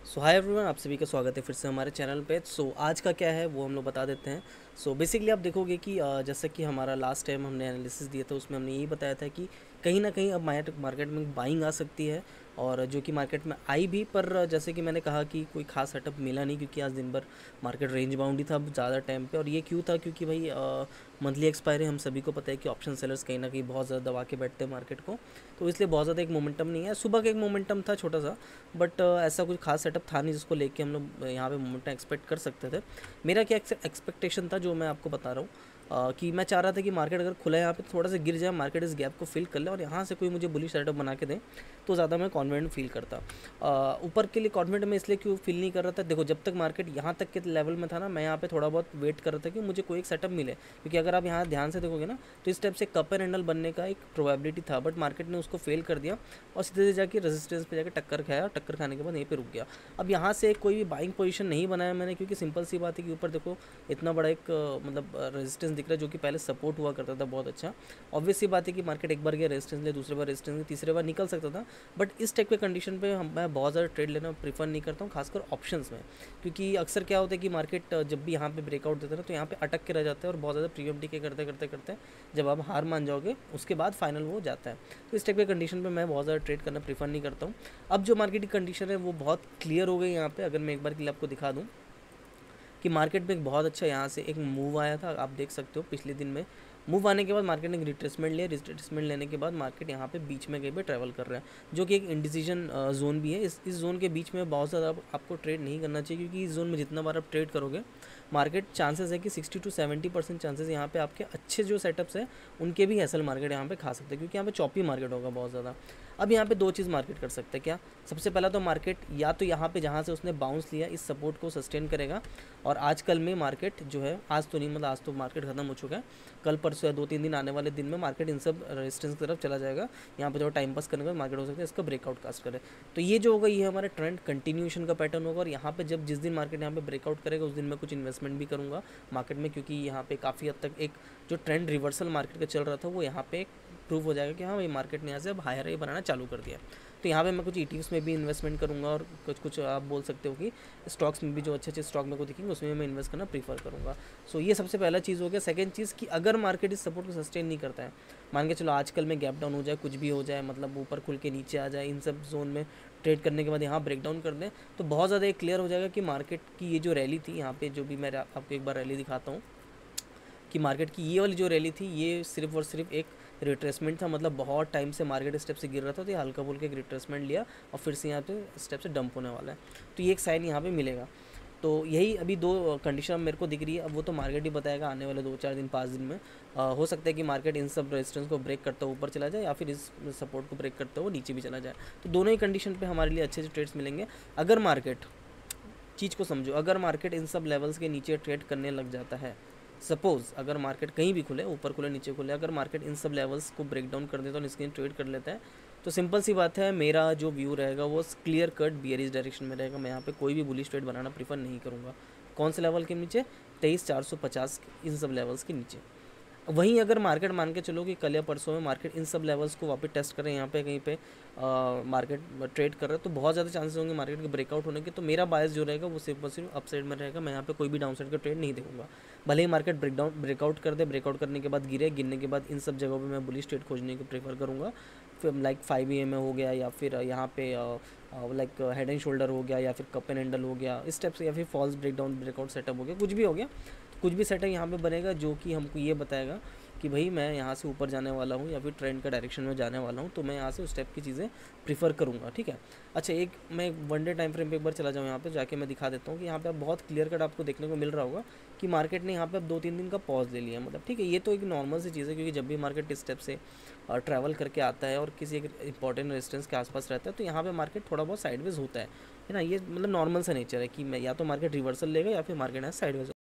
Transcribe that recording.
सो hi everyone, आप सभी का स्वागत है फिर से हमारे चैनल पे। आज का क्या है वो हम लोग बता देते हैं। बेसिकली आप देखोगे कि जैसे कि हमारा लास्ट टाइम हमने एनालिसिस दिया था, उसमें हमने यही बताया था कि कहीं ना कहीं अब मार्केट में बाइंग आ सकती है, और जो कि मार्केट में आई भी। पर जैसे कि मैंने कहा कि कोई खास सेटअप मिला नहीं, क्योंकि आज दिन भर मार्केट रेंज बाउंड ही था ज़्यादा टाइम पे। और ये क्यों था? क्योंकि भाई मंथली एक्सपायरी हम सभी को पता है कि ऑप्शन सेलर्स कहीं ना कहीं बहुत ज़्यादा दबा के बैठते हैं मार्केट को, तो इसलिए बहुत ज़्यादा एक मोमेंटम नहीं है। सुबह का एक मोमेंटम था छोटा सा, बट ऐसा कुछ खास सेटअप था नहीं जिसको लेके हम लोग यहाँ पे मोमेंटम एक्सपेक्ट कर सकते थे। मेरा क्या एक्सपेक्टेशन था, जो मैं आपको बता रहा हूँ, कि मैं चाह रहा था कि मार्केट अगर खुला है यहाँ पे थोड़ा सा गिर जाए, मार्केट इस गैप को फिल कर ले और यहाँ से कोई मुझे बुलिश सेटअप बना के दें, तो ज़्यादा मैं कॉन्फिडेंट फील करता। ऊपर के लिए कॉन्फिडेंट मैं इसलिए क्यों फील नहीं कर रहा था, देखो जब तक मार्केट यहाँ तक के लेवल में था ना, मैं यहाँ पे थोड़ा बहुत वेट कर रहा था कि मुझे कोई एक सेटअप मिले, क्योंकि अगर आप यहाँ ध्यान से देखोगे ना, तो इस टाइप से कप एंड हैंडल बनने का एक प्रोबेबिलिटी था, बट मार्केट ने उसको फेल कर दिया और सीधे से जाके रेजिस्टेंस पे जाके टक्कर खाया, और टक्कर खाने के बाद यहीं पे रुक गया। अब यहाँ से कोई भी बाइंग पोजीशन नहीं बनाया मैंने, क्योंकि सिंपल सी बात है कि ऊपर देखो इतना बड़ा एक मतलब रेजिस्टेंस दिख रहा है, जो कि पहले सपोर्ट हुआ करता था बहुत अच्छा। ऑब्वियस सी बात है कि मार्केट एक बार गया रेजिस्टेंस ले, दूसरे बार रेजिस्टेंस ले, तीसरे बार निकल सकता था, बट इस टाइप के कंडीशन पे मैं बहुत ज़्यादा ट्रेड लेना प्रीफर नहीं करता हूँ, खासकर ऑप्शंस में। क्योंकि अक्सर क्या होता है कि मार्केट जब भी यहाँ पे ब्रेकआउट देता है ना, तो यहाँ पे अटक के रह जाता है, और बहुत ज़्यादा प्रीमियम टीके करते करते करते जब आप हार मान जाओगे, उसके बाद फाइनल वो जाता है। तो इस टाइप के कंडीशन पे मैं बहुत ज़्यादा ट्रेड करना प्रीफर नहीं करता हूँ। अब जो मार्केट की कंडीशन है वो बहुत क्लियर हो गई यहाँ पे। अगर मैं एक बार के लिए आपको दिखा दूँ कि मार्केट में एक बहुत अच्छा यहाँ से एक मूव आया था, आप देख सकते हो पिछले दिन में। मूव आने के बाद मार्केट ने रिट्रेसमेंट लिया, रिट्रेसमेंट लेने के बाद मार्केट यहाँ पे बीच में कहीं पे ट्रैवल कर रहा है, जो कि एक इंडिसीजन जोन भी है। इस जोन के बीच में बहुत ज़्यादा आपको ट्रेड नहीं करना चाहिए, क्योंकि इस जोन में जितना बार आप ट्रेड करोगे, मार्केट चांसेस है कि 60 to 70% चांसेस यहाँ पे आपके अच्छे जो सेटअप्स है उनके भी हैसल मार्केट यहाँ पे खा सकते हैं, क्योंकि यहाँ पे चॉपी मार्केट होगा बहुत ज़्यादा। अब यहाँ पे दो चीज़ मार्केट कर सकते हैं क्या? सबसे पहला तो मार्केट या तो यहाँ पे जहाँ से उसने बाउंस लिया इस सपोर्ट को सस्टेन करेगा, और आज कल में मार्केट जो है, आज तो नहीं मतलब आज तो मार्केट खत्म हो चुका है, कल परसों या 2-3 दिन आने वाले दिन में मार्केट इन सब रेजिस्टेंस की तरफ चला जाएगा। यहाँ पे जो टाइम पास करने का मार्केट हो सकता है इसका ब्रेकआउट कास्ट करे। तो ये जो होगा, ये हमारा ट्रेंड कंटिन्यूएशन का पैटर्न होगा, और यहाँ पे जब जिस दिन मार्केट यहाँ पे ब्रेकआउट करेगा उस दिन मैं कुछ इन्वेस्टमेंट भी करूँगा मार्केट में, क्योंकि यहाँ पे काफ़ी हद तक एक जो ट्रेंड रिवर्सल मार्केट का चल रहा था वो यहाँ पे प्रूव हो जाएगा कि हाँ भाई मार्केट ने यहाँ से अब हायर हाई बनाना चालू कर दिया। तो यहाँ पे मैं कुछ ईटीएफ्स में भी इन्वेस्टमेंट करूँगा, और कुछ कुछ आप बोल सकते हो कि स्टॉक्स में भी जो अच्छे अच्छे स्टॉक मेरे को दिखेंगे उसमें मैं इन्वेस्ट करना प्रीफर करूँगा। ये सबसे पहला चीज़ हो गया। सेकंड चीज़ कि अगर मार्केट इस सपोर्ट को सस्टेन नहीं करता है, मान के चलो आजकल में गैप डाउन हो जाए, कुछ भी हो जाए, मतलब ऊपर खुल के नीचे आ जाए, इन सब जोन में ट्रेड करने के बाद यहाँ ब्रेक डाउन कर दें, तो बहुत ज़्यादा एक क्लियर हो जाएगा कि मार्केट की ये जो रैली थी, यहाँ पे जो भी मैं आपको एक बार रैली दिखाता हूँ, कि मार्केट की ये वाली जो रैली थी ये सिर्फ और सिर्फ एक रिट्रेसमेंट था। मतलब बहुत टाइम से मार्केट स्टेप से गिर रहा था, तो ये हल्का बोल के एक रिट्रेसमेंट लिया और फिर से यहाँ पे स्टेप से डंप होने वाला है, तो ये एक साइन यहाँ पे मिलेगा। तो यही अभी दो कंडीशन मेरे को दिख रही है। अब वो तो मार्केट ही बताएगा आने वाले 2-4 दिन 5 दिन में। हो सकता है कि मार्केट इन सब रेजिस्टेंस को ब्रेक करता हुआ ऊपर चला जाए, या फिर इस सपोर्ट को ब्रेक करता हुआ नीचे भी चला जाए। तो दोनों ही कंडीशन पे हमारे लिए अच्छे से ट्रेड्स मिलेंगे। अगर मार्केट, चीज़ को समझो, अगर मार्केट इन सब लेवल्स के नीचे ट्रेड करने लग जाता है, सपोज़ अगर मार्केट कहीं भी खुले, ऊपर खुले नीचे खुले, अगर मार्केट इन सब लेवल्स को ब्रेक डाउन कर देता है और इसके ट्रेड कर लेता है, तो सिंपल सी बात है, मेरा जो व्यू रहेगा वो क्लियर कट बियरिश डायरेक्शन में रहेगा। मैं यहाँ पे कोई भी बुलिश ट्रेड बनाना प्रीफर नहीं करूँगा। कौन से लेवल के नीचे? 23,450 इन सब लेवल्स के नीचे। वहीं अगर मार्केट मान के चलो कि कल या परसों में मार्केट इन सब लेवल्स को वापस टेस्ट करें, यहाँ पे कहीं पे मार्केट ट्रेड कर रहा है, तो बहुत ज़्यादा चांसेस होंगे मार्केट के ब्रेकआउट होने के। तो मेरा बायस जो रहेगा वो सिर्फ और सिर्फ अपसाइड में रहेगा। मैं यहाँ पे कोई भी डाउन साइड का ट्रेड नहीं देखूंगा। भले ही मार्केट ब्रेकआउट कर दे, ब्रेकआउट करने के बाद गिरने के बाद इन सब जगहों पर मैं बुलिश ट्रेड खोजने को प्रेफर करूँगा। फिर लाइक 5 EMA हो गया, या फिर यहाँ पे लाइक हेड एंड शोल्डर हो गया, या फिर कप एंड हैंडल हो गया, इस टाइप से, या फिर फॉल्स ब्रेकआउट सेटअप हो गया, कुछ भी हो गया। कुछ भी सेटअप यहाँ पे बनेगा जो कि हमको ये बताएगा कि भाई मैं यहाँ से ऊपर जाने वाला हूँ या फिर ट्रेंड का डायरेक्शन में जाने वाला हूँ, तो मैं यहाँ से उस टाइप की चीज़ें प्रीफर करूँगा। ठीक है। अच्छा, एक मैं 1 डे टाइम फ्रेम पे एक बार चला जाऊँ, यहाँ पे जाके मैं दिखा देता हूँ कि यहाँ पे आप बहुत क्लियर कट आपको देखने को मिल रहा होगा कि मार्केट ने यहाँ पे अब 2-3 दिन का पॉज ले लिया। मतलब ठीक है, ये तो एक नॉर्मल सी चीज़ है, क्योंकि जब भी मार्केट इस स्टेप से ट्रैवल करके आता है और किसी एक इंपॉर्टेंट रेजिस्टेंस के आसपास रहता है, तो यहाँ पे मार्केट थोड़ा बहुत साइडवेज होता है ना। ये मतलब नॉर्मल सा नेचर है कि मैं या तो मार्केट रिवर्सल लेगा या फिर मार्केट है साइडवेज।